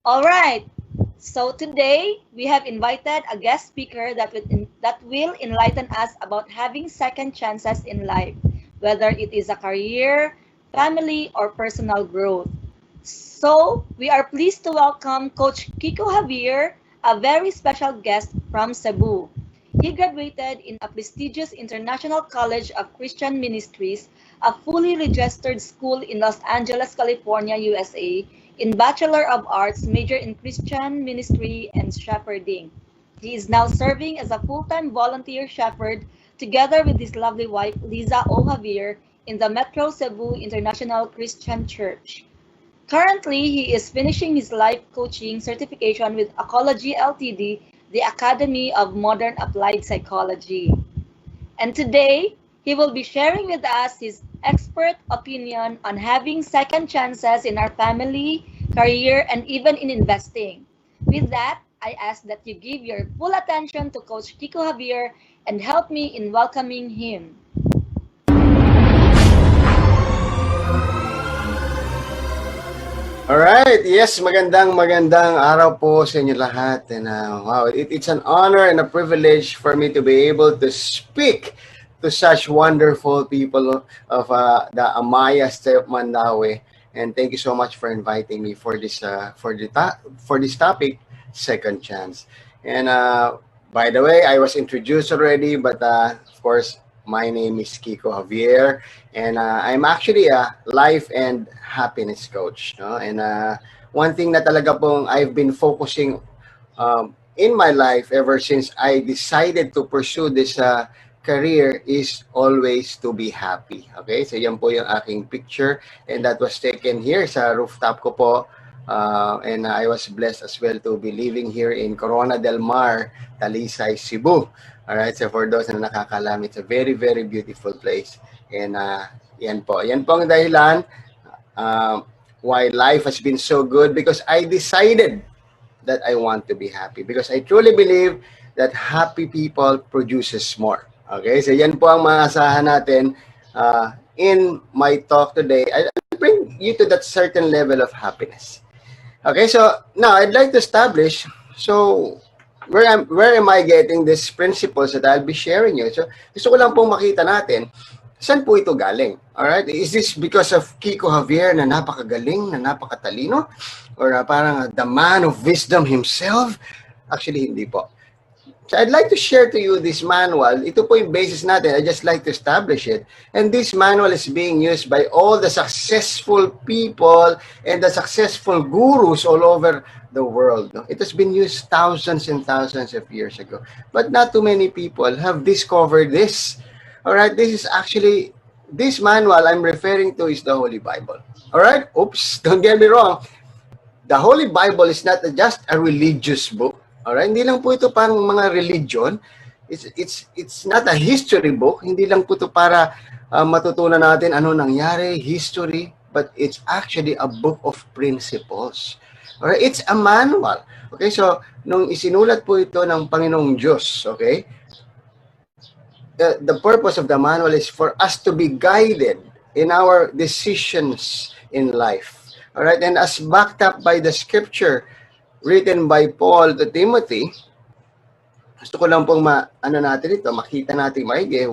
All right. So today we have invited a guest speaker that will enlighten us about having second chances in life, whether it is a career, family, or personal growth. So we are pleased to welcome Coach Kiko Javier, a very special guest from Cebu. He graduated in a prestigious International College of Christian Ministries, a fully registered school in Los Angeles, California, USA, in Bachelor of Arts, major in Christian Ministry and Shepherding. He is now serving as a full-time volunteer shepherd together with his lovely wife, Liza O. Javier, in the Metro Cebu International Christian Church. Currently, he is finishing his life coaching certification with Ecology Ltd., the Academy of Modern Applied Psychology. And today, he will be sharing with us his expert opinion on having second chances in our family, career, and even in investing. With that, I ask that you give your full attention to Coach Kiko Javier and help me in welcoming him. Alright, yes, magandang araw po sa inyo lahat. And wow, it's an honor and a privilege for me to be able to speak to such wonderful people of the Amaia Steps Mandaue. And thank you so much for inviting me for this topic, second chance. And by the way, I was introduced already, but of course, my name is Kiko Javier, and I'm actually a life and happiness coach. No? And one thing na talaga pong I've been focusing in my life ever since I decided to pursue this career is always to be happy. Okay, so yan po yung aking picture, and that was taken here sa rooftop ko po. And I was blessed as well to be living here in Corona del Mar, Talisay, Cebu. Alright, so for those na nakakalam, it's a very, very beautiful place. And yan po ang dahilan why life has been so good, because I decided that I want to be happy. Because I truly believe that happy people produces more. Okay, so yan po ang maasahan natin in my talk today. I'll bring you to that certain level of happiness. Okay, so now I'd like to establish, so where am I getting these principles that I'll be sharing you? So gusto ko lang pong makita natin, saan po ito galing? Alright, is this because of Kiko Javier na napakagaling, na napakatalino? Or parang the man of wisdom himself? Actually, hindi po. So I'd like to share to you this manual. Ito po yung basis natin. I just like to establish it. And this manual is being used by all the successful people and the successful gurus all over the world. It has been used thousands and thousands of years ago. But not too many people have discovered this. All right, this manual I'm referring to is the Holy Bible. All right, oops, don't get me wrong. The Holy Bible is not just a religious book. Alright, hindi lang po ito parang mga religion. It's not a history book. Hindi lang po ito para matutunan natin ano nangyari, history, but it's actually a book of principles. Alright, it's a manual. Okay, so nung isinulat po ito ng Panginoong Diyos, okay? The purpose of the manual is for us to be guided in our decisions in life. Alright, and as backed up by the scripture written by Paul to Timothy, gusto ko lang pong makita natin maigi,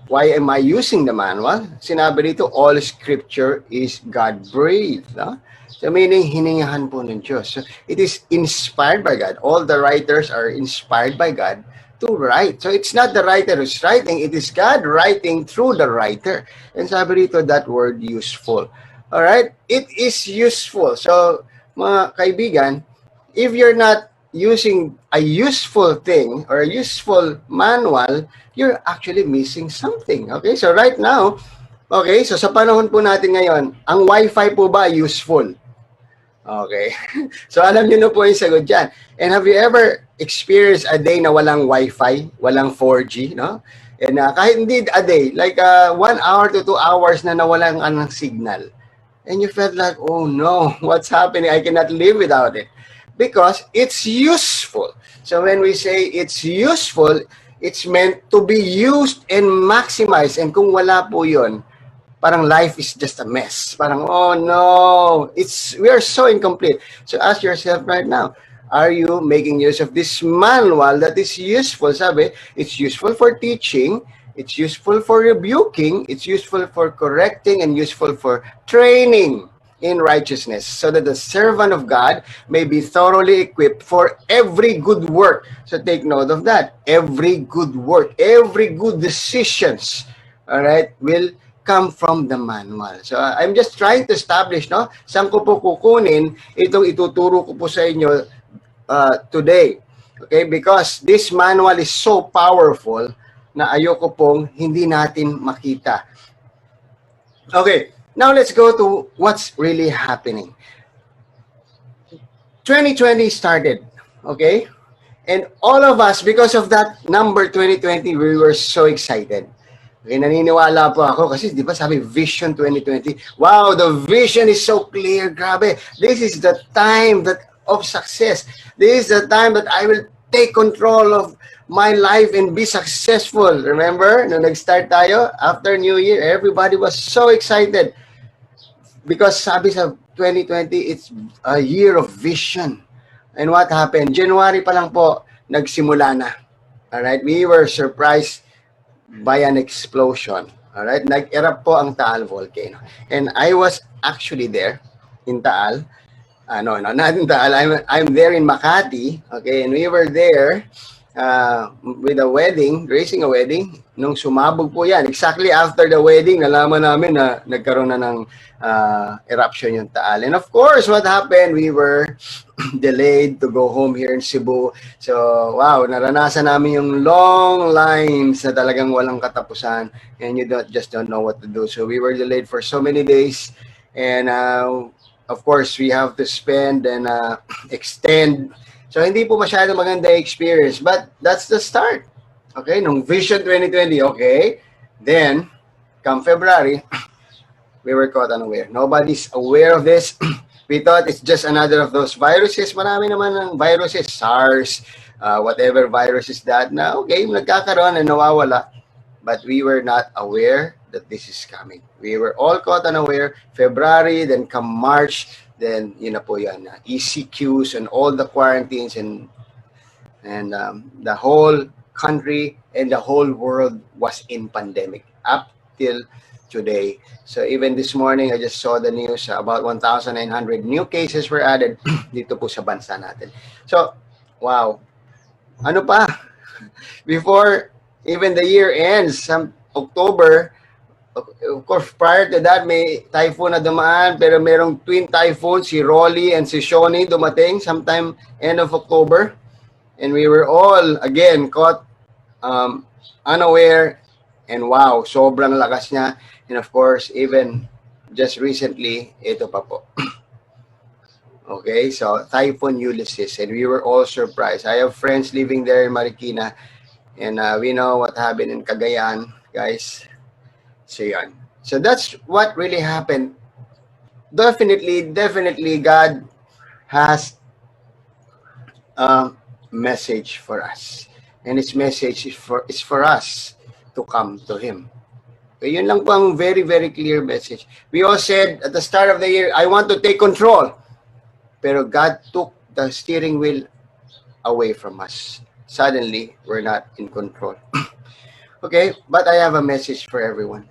why am I using the manual? Sinabi dito, all scripture is God-breathed. No? So meaning, hiningahan po ng Diyos. So it is inspired by God. All the writers are inspired by God to write. So it's not the writer who's writing, it is God writing through the writer. And sabi dito, that word useful. Alright? It is useful. So, mga kaibigan, if you're not using a useful thing or a useful manual, you're actually missing something. Okay? So right now, okay, so sa panahon po natin ngayon, ang Wi-Fi po ba useful? Okay. So alam niyo na po yung sagot dyan. And have you ever experienced a day na walang Wi-Fi, walang 4G, no? And kahit hindi a day, like 1 hour to 2 hours na nawalan ng signal. And you felt like, oh no, what's happening? I cannot live without it. Because it's useful. So when we say it's useful, it's meant to be used and maximized. And kung wala po yun, parang life is just a mess. Parang, oh no, we are so incomplete. So ask yourself right now, are you making use of this manual that is useful? Sabi, it's useful for teaching, it's useful for rebuking, it's useful for correcting, and useful for training in righteousness, so that the servant of God may be thoroughly equipped for every good work. So take note of that. Every good work, every good decisions, all right, will come from the manual. So I'm just trying to establish, no, saan ko po kukunin itong ituturo ko po sa inyo today. Okay, because this manual is so powerful na ayoko pong hindi natin makita. Okay, now let's go to what's really happening. 2020 started, okay? And all of us, because of that number 2020, we were so excited. Okay, naniniwala po ako kasi di ba sabi Vision 2020, wow, the vision is so clear, grabe. This is the time of success. This is the time that I will take control of my life and be successful. Remember, nung nag-start tayo, after New Year, everybody was so excited. Because sabi sa 2020, it's a year of vision. And what happened? January pa lang po, nagsimula na. Alright? We were surprised by an explosion. Alright? Nag-erupt po ang Taal volcano. And I was actually there in Taal. No, not in Taal. I'm there in Makati. Okay? And we were there with a wedding, racing a wedding. Nung sumabog po yan, exactly after the wedding, nalaman namin na nagkaroon na ng eruption yung Taal. And of course, what happened? We were delayed to go home here in Cebu. So, wow, naranasan namin yung long lines na talagang walang katapusan and you just don't know what to do. So, we were delayed for so many days. And of course, we have to spend and extend. So, hindi po masyado maganda experience. But that's the start. Okay, nung Vision 2020, okay. Then, come February, we were caught unaware. Nobody's aware of this. We thought it's just another of those viruses. Marami naman ng viruses, SARS, whatever virus is that na, okay, nagkakaroon and nawawala. But we were not aware that this is coming. We were all caught unaware. February, then come March, then yun na po yan, ECQs and all the quarantines and the whole country and the whole world was in pandemic up till today. So even this morning, I just saw the news, about 1,900 new cases were added dito po sa bansa natin. So, wow. Ano pa? Before even the year ends, some October, of course, prior to that, may typhoon na dumaan, pero merong twin typhoon, si Rolly and si Shoni dumating sometime end of October. And we were all, again, caught unaware. And wow, sobrang lakas niya. And of course, even just recently, ito pa po. Okay, so Typhoon Ulysses. And we were all surprised. I have friends living there in Marikina. And we know what happened in Cagayan, guys. So yan. So that's what really happened. Definitely, God has a message for us. And His message is for us to come to Him. So yun lang po ang very, very clear message. We all said at the start of the year, I want to take control. Pero God took the steering wheel away from us. Suddenly, we're not in control. Okay, but I have a message for everyone.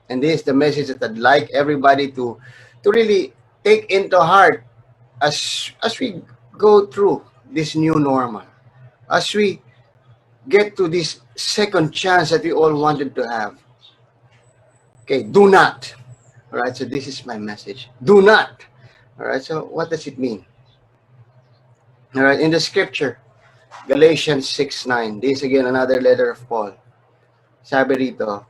And this is the message that I'd like everybody to really take into heart as we go through this new normal. As we get to this second chance that we all wanted to have. Okay, do not. All right, so this is my message. Do not. All right, so what does it mean? All right, in the scripture, Galatians 6:9. This again, another letter of Paul. Sabi rito,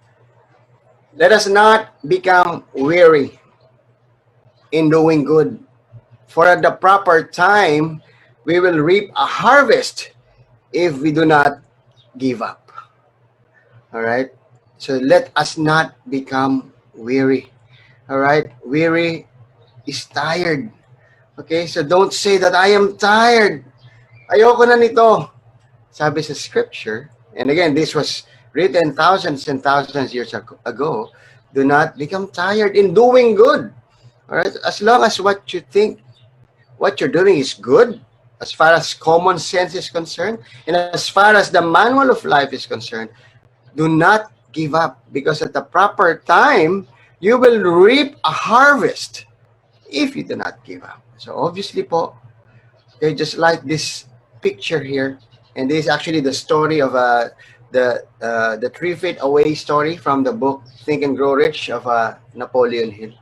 let us not become weary in doing good, for at the proper time, we will reap a harvest if we do not give up. All right? So let us not become weary. All right? Weary is tired. Okay? So don't say that I am tired. Ayoko na nito. Sabi sa scripture, and again, this was written thousands and thousands of years ago, Do not become tired in doing good. All right? As long as what you think, what you're doing is good, as far as common sense is concerned, and as far as the manual of life is concerned, do not give up, because at the proper time, you will reap a harvest if you do not give up. So obviously po, okay, just like this picture here, and this is actually the story of the 3 feet away story from the book Think and Grow Rich of Napoleon Hill.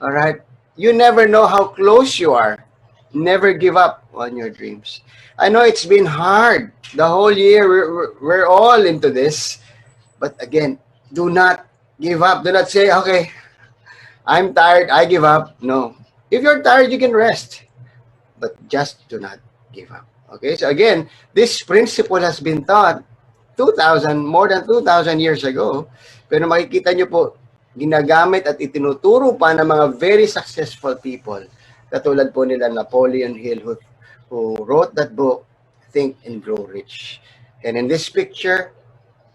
All right, you never know how close you are. Never give up on your dreams. I know it's been hard the whole year. We're all into this, but again, do not give up. Do not say, okay, I'm tired, I give up. No. If you're tired, you can rest, but just do not give up. Okay, so again, this principle has been taught 2,000, more than 2,000 years ago. Pero makikita nyo po, ginagamit at itinuturo pa ng mga very successful people. Katulad po nila Napoleon Hill, who wrote that book, Think and Grow Rich. And in this picture,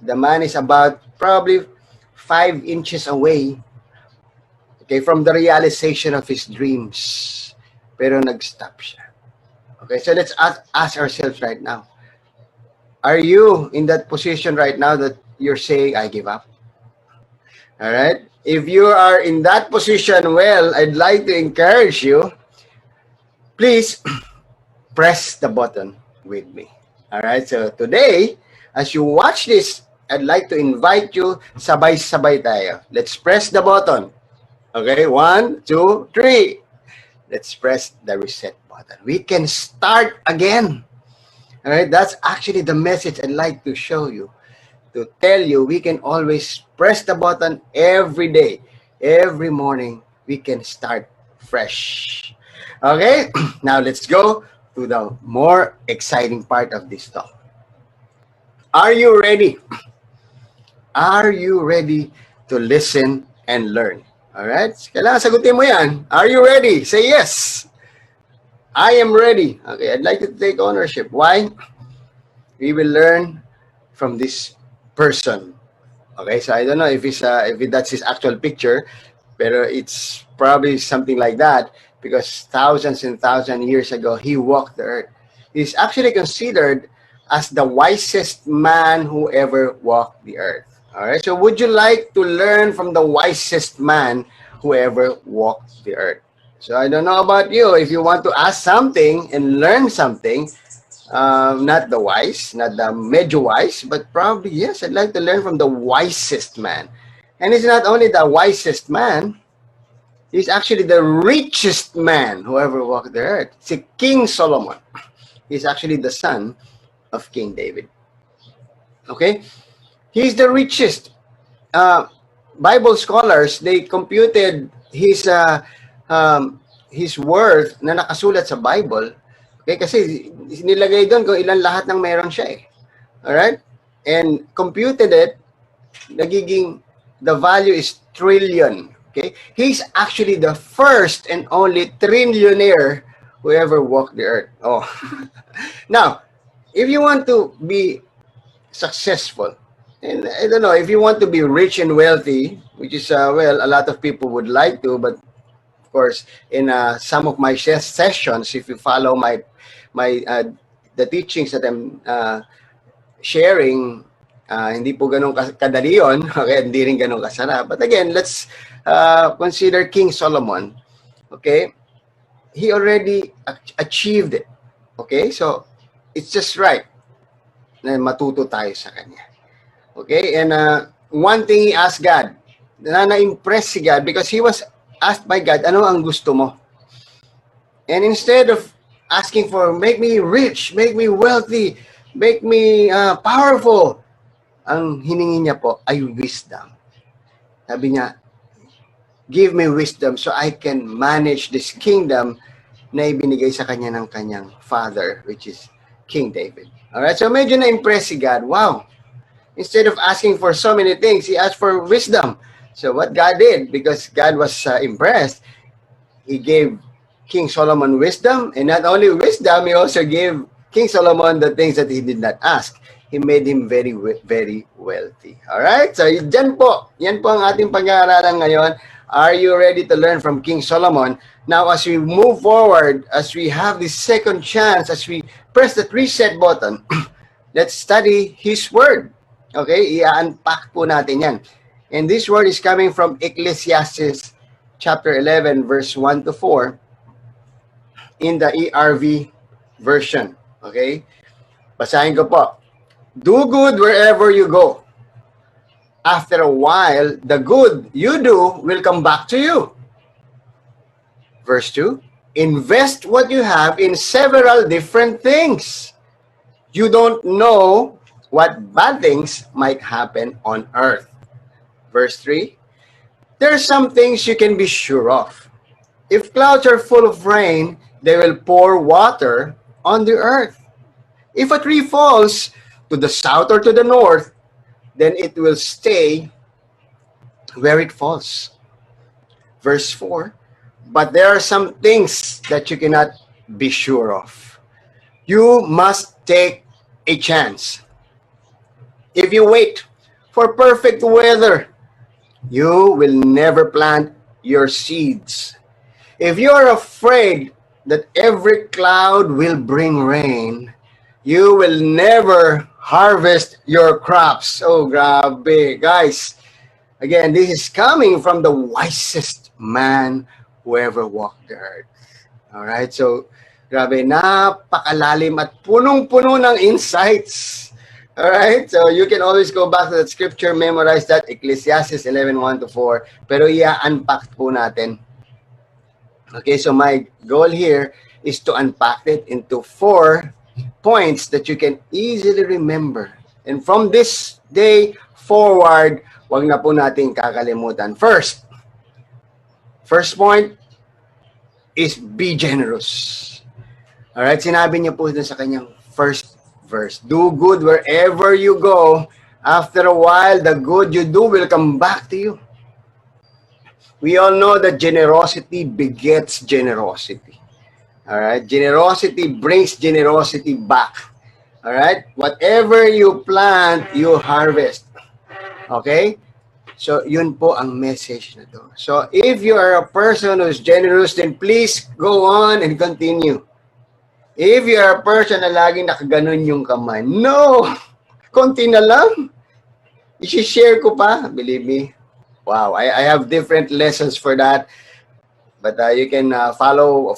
the man is about probably 5 inches away, okay, from the realization of his dreams. Pero nag-stop siya. Okay, so let's ask ourselves right now. Are you in that position right now that you're saying, I give up? All right? If you are in that position, well, I'd like to encourage you, please press the button with me. All right? So today, as you watch this, I'd like to invite you, sabay-sabay tayo. Let's press the button. Okay, 1, 2, 3. Let's press the reset button. We can start again. All right, that's actually the message I'd like to show you, to tell you we can always press the button every day, every morning. We can start fresh. Okay, now let's go to the more exciting part of this talk. Are you ready? Are you ready to listen and learn? All right, kailangan sagutin mo yan. Are you ready? Say yes. I am ready. Okay, I'd like to take ownership. Why? We will learn from this person. Okay, so I don't know if that's his actual picture, pero it's probably something like that, because thousands and thousands of years ago, he walked the earth. He's actually considered as the wisest man who ever walked the earth. All right, so would you like to learn from the wisest man who ever walked the earth? So I don't know about you. If you want to ask something and learn something, not the wise, not the medyo wise, but probably, yes, I'd like to learn from the wisest man. And he's not only the wisest man, he's actually the richest man who ever walked the earth. It's King Solomon. He's actually the son of King David. Okay? He's the richest. Bible scholars, they computed his worth na nakasulat sa Bible. Okay, kasi nilagay doon kung ilan lahat ng meron siya eh. Alright? And computed it, nagiging, the value is trillion. Okay? He's actually the first and only trillionaire who ever walked the earth. Oh. Now, if you want to be successful, and I don't know, if you want to be rich and wealthy, which is, well, a lot of people would like to, but of course, in some of my sessions, if you follow the teachings that I'm sharing, hindi po ganun kadali yun, okay, hindi rin ganun kasarap. But again, let's consider King Solomon. Okay? He already achieved it. Okay? So, it's just right na matuto tayo sa kanya. Okay? And one thing he asked God, na-impress si God because he was asked by God, ano ang gusto mo? And instead of asking for, make me rich, make me wealthy, make me powerful, ang hiningi niya po ay wisdom. Sabi niya, give me wisdom so I can manage this kingdom na ibinigay sa kanya ng kanyang father, which is King David. Alright, so medyo na-impress si God. Wow! Instead of asking for so many things, he asked for wisdom. So what God did, because God was impressed, he gave King Solomon wisdom, and not only wisdom, he also gave King Solomon the things that he did not ask. He made him very, very wealthy. Alright? So, yan po ang ating pag-aaralan ngayon. Are you ready to learn from King Solomon? Now, as we move forward, as we have this second chance, as we press that reset button, let's study His Word. Okay? I-unpack po natin yan. And this word is coming from Ecclesiastes chapter 11, verse 1 to 4 in the ERV version. Okay? Basahin ko po. Do good wherever you go. After a while, the good you do will come back to you. Verse 2, invest what you have in several different things. You don't know what bad things might happen on earth. Verse 3, there are some things you can be sure of. If clouds are full of rain, they will pour water on the earth. If a tree falls to the south or to the north, then it will stay where it falls. Verse 4, but there are some things that you cannot be sure of. You must take a chance. If you wait for perfect weather, you will never plant your seeds. If you are afraid that every cloud will bring rain, you will never harvest your crops. Oh, grabe. Guys, again, this is coming from the wisest man who ever walked the earth. Alright, so, grabe, napakalalim at punong-puno ng insights. Alright, so you can always go back to that scripture, memorize that, Ecclesiastes 11, 1 to 4. Pero i-unpack po natin. Okay, so my goal here is to unpack it into 4 points that you can easily remember. And from this day forward, wag na po natin kakalimutan. First point is be generous. Alright, sinabi niya po dun sa kanyang first verse. Do good wherever you go. After a while, the good you do will come back to you. We all know that generosity begets generosity. Alright, generosity brings generosity back. Alright, whatever you plant, you harvest. Okay? So, yun po ang message na to. So, if you are a person who's generous, then please go on and continue. If you are a person na laging nakaganon yung kamay, no! Konti na lang. I-share ko pa, believe me. Wow, I have different lessons for that. But you can follow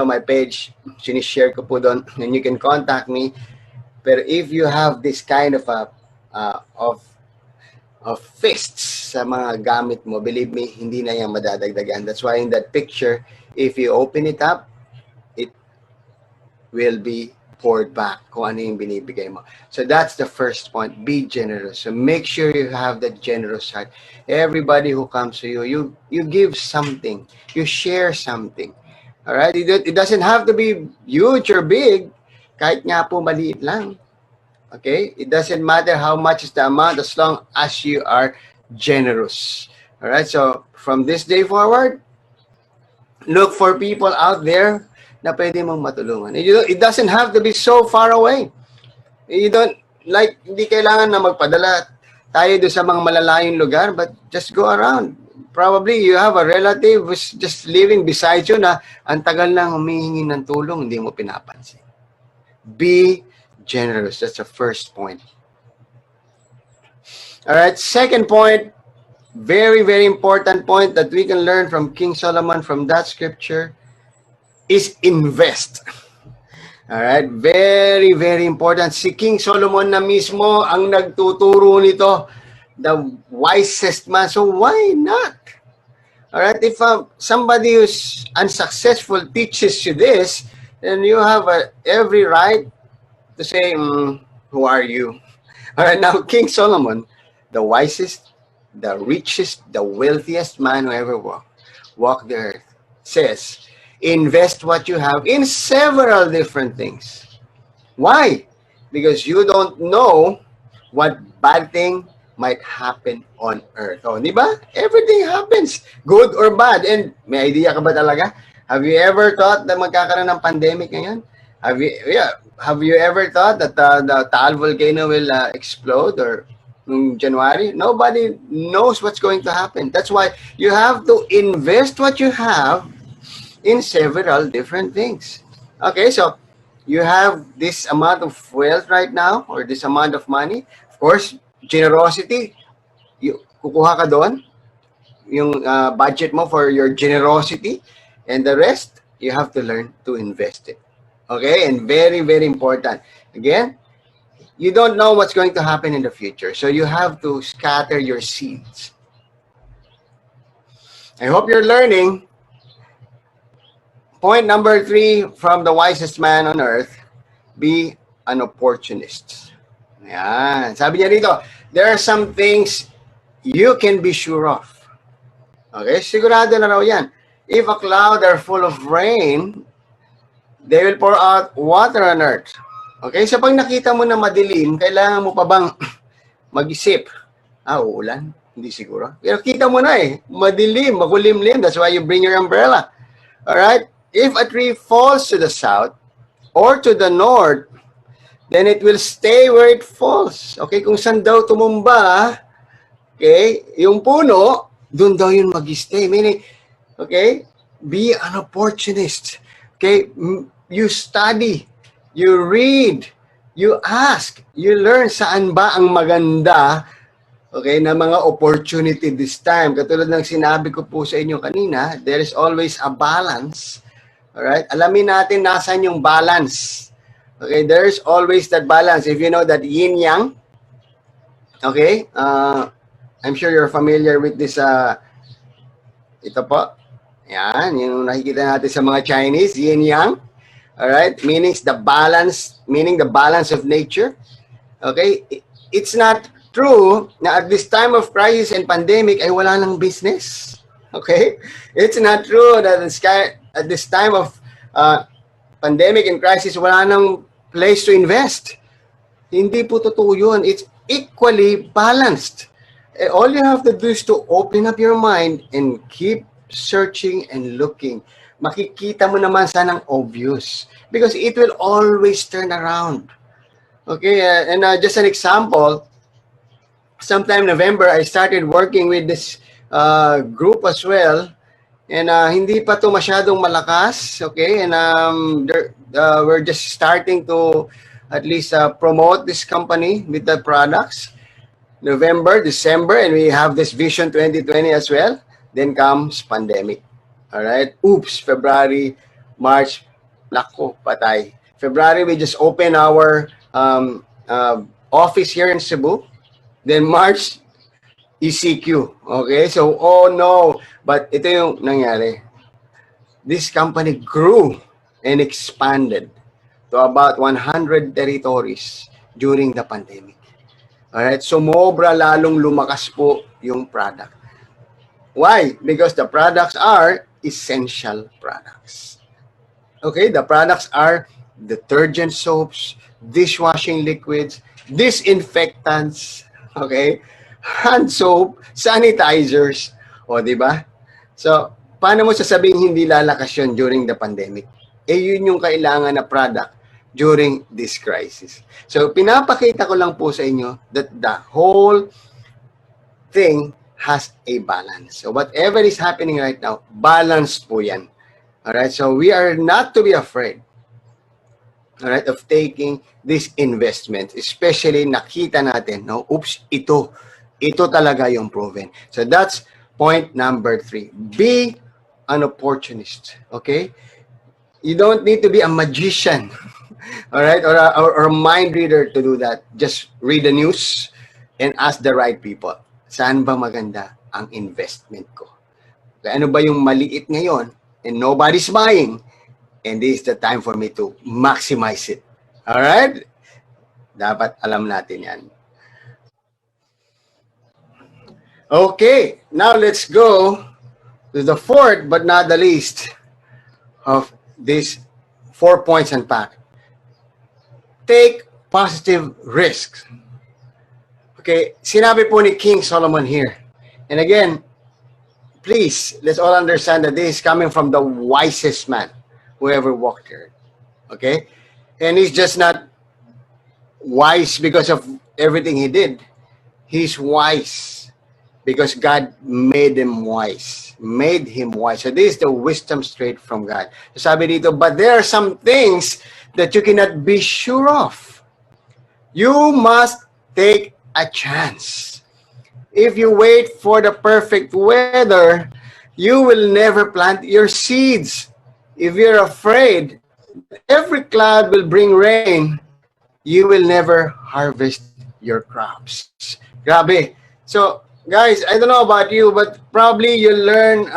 my page. Sinishare ko po doon. And you can contact me. But if you have this kind of fists sa mga gamit mo, believe me, hindi na yan madadagdagan. That's why in that picture, if you open it up, it will be poured back kung ano yung binibigay mo. So that's the first point. Be generous. So make sure you have that generous heart. Everybody who comes to you, you give something. You share something. Alright? It doesn't have to be huge or big. Kahit nga po maliit lang. Okay? It doesn't matter how much is the amount as long as you are generous. Alright? So from this day forward, look for people out there na pwede mong matulungan. It doesn't have to be so far away. You don't, like, hindi kailangan na magpadala tayo doon sa mga malalayong lugar, but just go around. Probably you have a relative who's just living beside you na ang tagal nang humihingi ng tulong, hindi mo pinapansin. Be generous. That's the first point. Alright, second point, very, very important point that we can learn from King Solomon from that scripture is invest. Alright, very, very important. Si King Solomon na mismo ang nagtuturo nito, the wisest man. So why not? Alright, if somebody who's unsuccessful teaches you this, then you have every right to say, who are you? Alright, now King Solomon, the wisest, the richest, the wealthiest man who ever walked the earth, says, invest what you have in several different things. Why? Because you don't know what bad thing might happen on earth. Oh, di ba? Everything happens, good or bad. And may idea ka ba talaga? Have you ever thought na magkakaroon ng pandemic ngayon? Have you ever thought that the Taal volcano will explode or in January? Nobody knows what's going to happen. That's why you have to invest what you have in several different things. Okay, so you have this amount of wealth right now or this amount of money. Of course, generosity, kukuha ka doon, yung budget mo for your generosity, and the rest, you have to learn to invest it. Okay, and very, very important. Again, you don't know what's going to happen in the future, so you have to scatter your seeds. I hope you're learning. Point number 3 from the wisest man on earth, be an opportunist. Yan. Sabi niya dito, there are some things you can be sure of. Okay, sigurado na raw yan. If a cloud are full of rain, they will pour out water on earth. Okay, so pag nakita mo na madilim, kailangan mo pa bang mag-isip? Uulan? Hindi siguro. Pero kita mo na madilim, makulimlim. That's why you bring your umbrella. Alright? If a tree falls to the south or to the north, then it will stay where it falls. Okay, kung saan daw tumumba, okay, yung puno, doon daw yun mag-stay. Meaning, okay, be an opportunist. Okay, you study, you read, you ask, you learn saan ba ang maganda, okay, na mga opportunity this time. Katulad ng sinabi ko po sa inyo kanina, there is always a balance. Alright? Alamin natin nasan yung balance. Okay, there's always that balance. If you know that yin-yang, okay, I'm sure you're familiar with this, ito po, yan, yung nakikita natin sa mga Chinese, yin-yang, alright, meaning the balance of nature. Okay, it's not true na at this time of crisis and pandemic ay wala nang business. Okay, it's not true that at this time of pandemic and crisis, wala nang place to invest. Hindi po totoo yun. It's equally balanced. All you have to do is to open up your mind and keep searching and looking. Makikita mo naman sanang obvious because it will always turn around. Okay, and just an example, sometime November, I started working with this group as well. And hindi pa to masyadong malakas, okay? And we're just starting to at least promote this company with the products. November, December, and we have this Vision 2020 as well. Then comes pandemic. All right? Oops, February, March, nako, patay. February, we just open our office here in Cebu. Then March, ECQ. Okay? So, oh no. But ito yung nangyari. This company grew and expanded to about 100 territories during the pandemic. Alright? Sumobra lalong lumakas po yung product. Why? Because the products are essential products. Okay? The products are detergent soaps, dishwashing liquids, disinfectants, okay? Hand soap, sanitizers, o di ba? So, paano mo sasabing hindi lalakas yun during the pandemic? Yun yung kailangan na product during this crisis. So, pinapakita ko lang po sa inyo that the whole thing has a balance. So, whatever is happening right now, balanced po yan. Alright? So, we are not to be afraid, alright, of taking this investment. Especially, nakita natin, no? Oops, ito talaga yung proven. So, that's point number 3. Be an opportunist. Okay? You don't need to be a magician, all right, or a mind reader to do that. Just read the news and ask the right people. Saan ba maganda ang investment ko? Okay, ano ba yung maliit ngayon and nobody's buying? And this is the time for me to maximize it. All right? Dapat alam natin yan. Okay, now let's go to the fourth but not the least of these 4 points unpacked. Take positive risks. Okay, sinabi po ni King Solomon here. And again, please, let's all understand that this is coming from the wisest man who ever walked here. Okay? And he's just not wise because of everything he did. He's wise because God made him wise. Made him wise. So this is the wisdom straight from God. Sabi dito, but there are some things that you cannot be sure of. You must take a chance. If you wait for the perfect weather, you will never plant your seeds. If you're afraid that every cloud will bring rain, you will never harvest your crops. Grabe. So, guys, I don't know about you, but probably you'll learn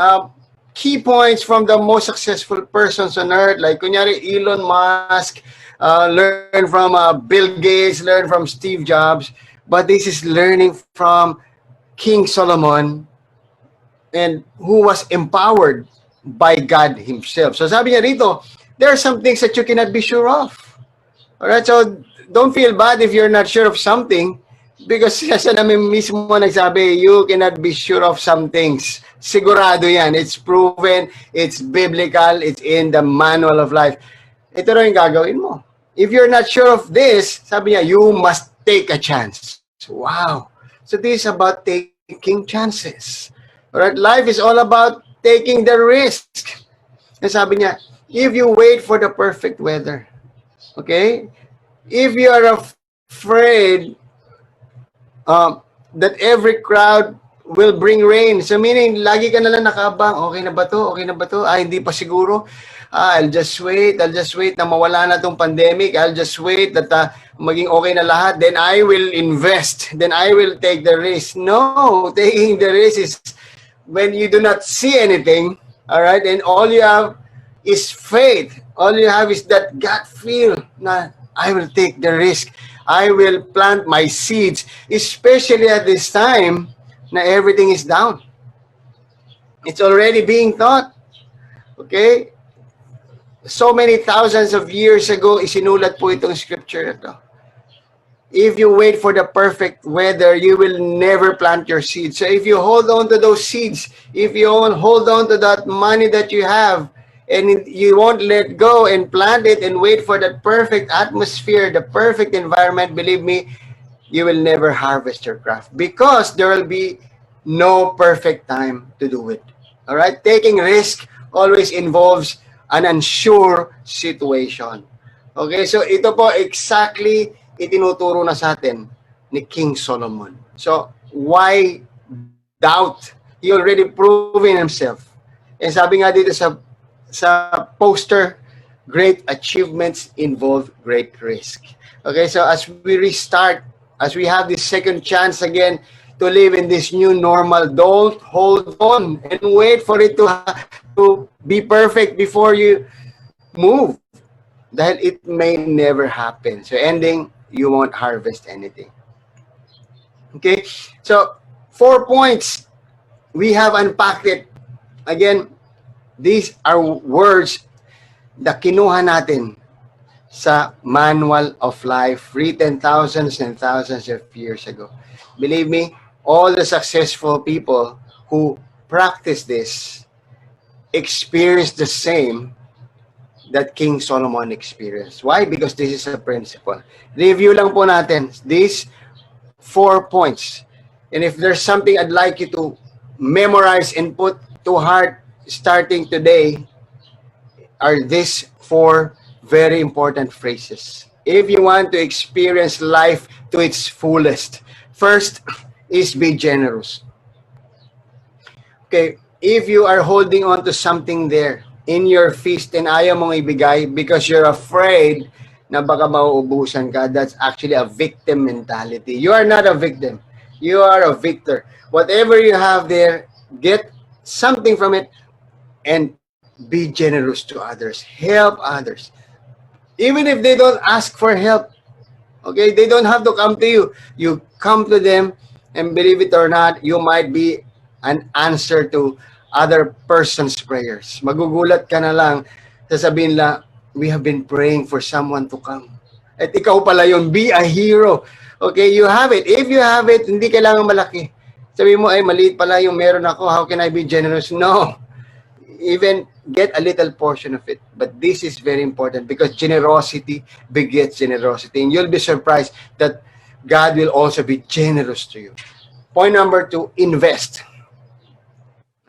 key points from the most successful persons on earth, like kunyari Elon Musk, learn from Bill Gates, learn from Steve Jobs, but this is learning from King Solomon, and who was empowered by God Himself. So sabi niya rito, there are some things that you cannot be sure of. Alright, so don't feel bad if you're not sure of something, because siya namin mismo nagsabi, you cannot be sure of some things. Sigurado yan. It's proven, it's biblical, it's in the manual of life. Ito rin yung gagawin mo. If you're not sure of this, sabi niya, you must take a chance. Wow. So this is about taking chances. Alright, life is all about taking the risk. And sabi niya, if you wait for the perfect weather, okay? If you are afraid that every crowd will bring rain, so meaning, lagi ka nalang nakabang, okay na ba to? Okay na ba to? Hindi pa siguro. I'll just wait na mawala na tong pandemic. I'll just wait that maging okay na lahat. Then I will invest. Then I will take the risk. No, taking the risk is when you do not see anything, all right, and all you have is faith. All you have is that gut feel na I will take the risk. I will plant my seeds, especially at this time na everything is down. It's already being taught. Okay? So many thousands of years ago, isinulat po itong scripture na to. If you wait for the perfect weather, you will never plant your seeds. So if you hold on to those seeds, if you hold on to that money that you have, and you won't let go and plant it and wait for that perfect atmosphere, the perfect environment, believe me, you will never harvest your craft because there will be no perfect time to do it. All right? Taking risk always involves an unsure situation. Okay? So ito po exactly itinuturo na sa atin ni King Solomon. So why doubt? He already proven himself. And sabi nga dito sa poster, great achievements involve great risk. Okay, so as we restart, as we have this second chance again to live in this new normal, don't hold on and wait for it to be perfect before you move. Dahil it may never happen. So ending, you won't harvest anything. Okay, so 4 points. We have unpacked it. Again, these are words na kinuha natin sa Manual of Life written thousands and thousands of years ago. Believe me, all the successful people who practice this experience the same that King Solomon experienced. Why? Because this is a principle. Review lang po natin these 4 points. And if there's something I'd like you to memorize and put to heart starting today, are these 4 very important phrases. If you want to experience life to its fullest, first is be generous. Okay, if you are holding on to something there in your fist and ayaw mong ibigay because you're afraid na baka mauubusan ka, that's actually a victim mentality. You are not a victim. You are a victor. Whatever you have there, get something from it and be generous to others. Help others. Even if they don't ask for help, okay, they don't have to come to you. You come to them, and believe it or not, you might be an answer to other person's prayers. Magugulat ka na lang, sasabihin lang, we have been praying for someone to come. At ikaw pala yun, be a hero. Okay, you have it. If you have it, hindi kailangan malaki. Sabi mo, ay, maliit pala yung meron ako, how can I be generous? No. Even get a little portion of it. But this is very important because generosity begets generosity. And you'll be surprised that God will also be generous to you. Point number 2, invest.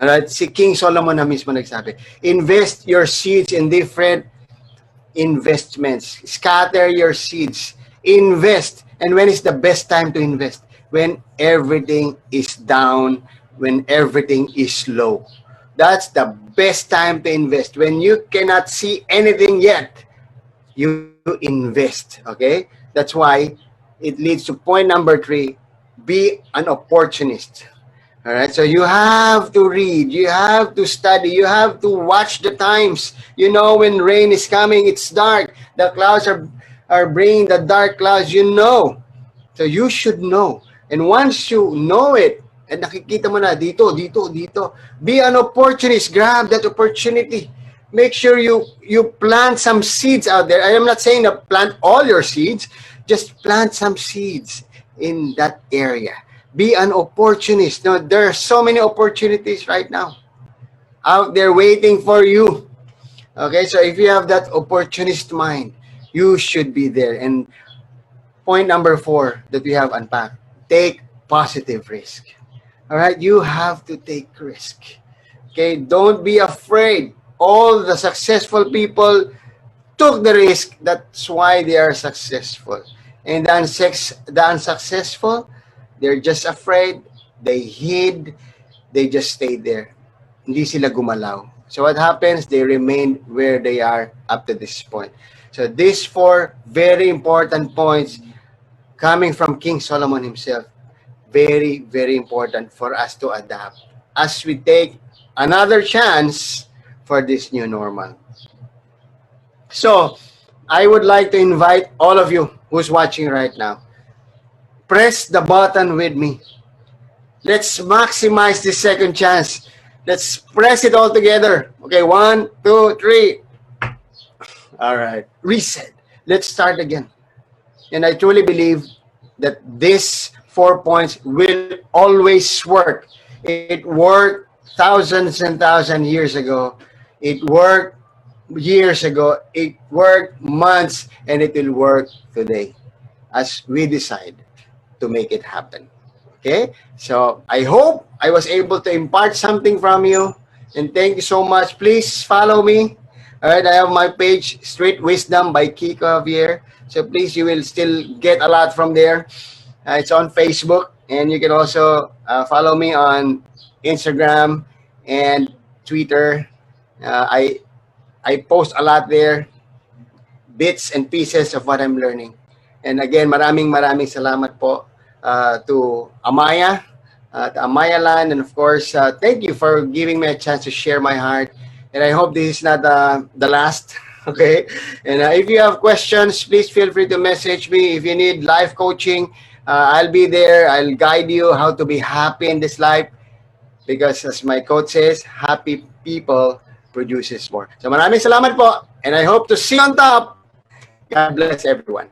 Alright, si King Solomon na mismo nagsabi, invest your seeds in different investments. Scatter your seeds. Invest. And when is the best time to invest? When everything is down, when everything is low. That's the best time to invest. When you cannot see anything yet, you invest. Okay? That's why it leads to point number 3, be an opportunist. All right, so you have to read, you have to study, you have to watch the times. You know when rain is coming, it's dark. The clouds are bringing the dark clouds. You know, so you should know. And once you know it, and nakikita mo na dito, dito, dito, be an opportunist. Grab that opportunity. Make sure you plant some seeds out there. I am not saying to plant all your seeds. Just plant some seeds in that area. Be an opportunist. No, there are so many opportunities right now out there waiting for you. Okay, so if you have that opportunist mind, you should be there. And point number 4 that we have unpacked, take positive risk. All right, you have to take risk. Okay, don't be afraid. All the successful people took the risk. That's why they are successful. And the unsuccessful, they're just afraid. They hid. They just stayed there. Hindi sila gumalaw. So what happens? They remain where they are up to this point. So these 4 very important points coming from King Solomon himself, very, very important for us to adapt as we take another chance for this new normal. So, I would like to invite all of you who's watching right now, press the button with me. Let's maximize this second chance. Let's press it all together. Okay, 1, 2, 3. All right, reset. Let's start again. And I truly believe that these 4 points will always work. It worked thousands and thousands years ago. It worked years ago. It worked months, and it will work today as we decide to make it happen. Okay? So I hope I was able to impart something from you. And thank you so much. Please follow me. All right, I have my page, Street Wisdom by Kiko Javier. So please, you will still get a lot from there. It's on Facebook, and you can also follow me on Instagram and Twitter. I post a lot there, bits and pieces of what I'm learning. And again, maraming salamat po to Amaia, to Amaia Land, and of course, thank you for giving me a chance to share my heart. And I hope this is not the last. Okay. And if you have questions, please feel free to message me. If you need life coaching, I'll be there. I'll guide you how to be happy in this life. Because as my coach says, happy people produces more. So maraming salamat po. And I hope to see you on top. God bless everyone.